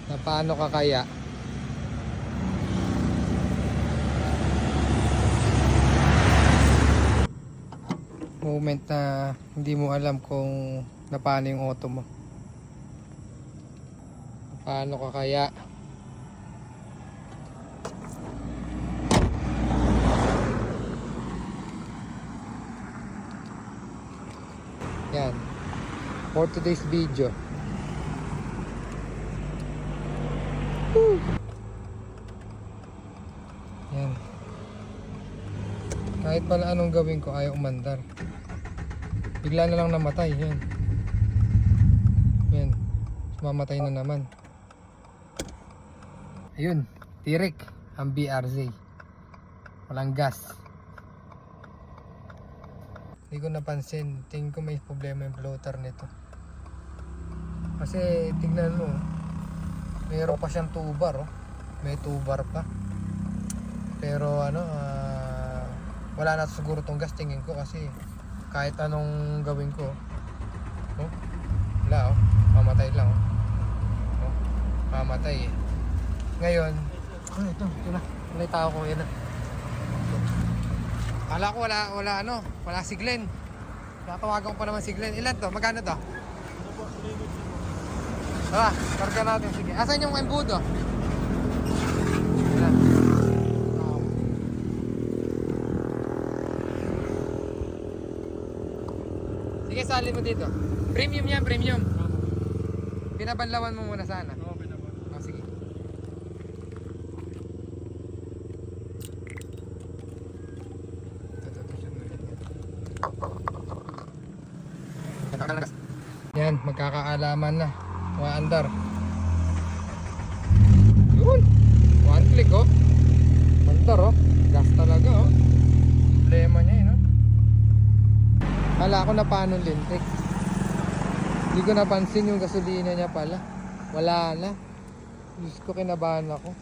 na paano ka kaya moment na hindi mo alam kung na paano yung auto mo. Paano ka kaya yan for today's video. Woo! Yan. Kahit pala anong gawin ko ayaw umandar. Bigla na lang namatay. Yan. Yan. Mamatay na naman. Ayun. Tirik. Ang BRZ. Walang gas. Hindi ko napansin. Tingin ko may problema yung floater nito. Kasi tignan mo. Meron pa siyang 2 bar. Oh. May 2 bar pa. Pero ano, wala na siguro tong gas tingin ko kasi kahit anong gawin ko, oh, wala, oh, mamatay lang, oh, mamatay eh. Ngayon, ito na, may tao ko yan. Kala ko wala si Glenn. Tatawagan ko pa naman si Glenn. Ilan to? Magkano to? Tara, karga natin. Sige. Asan yung embudo? Ilan? Sige, salin mo dito. Premium yan, premium. Pinabanlawan mo muna sana. Oo, pinabanlawan. Oh, sige. Yan, magkakaalaman na. Mga andar. Yun. 1 click, oh. Andar, oh. Gas talaga, oh. Problema niya, no? Kala ko na paano lintik. Hindi ko napansin yung gasolina niya pala. Wala na. Diyos ko, kinabahan ako.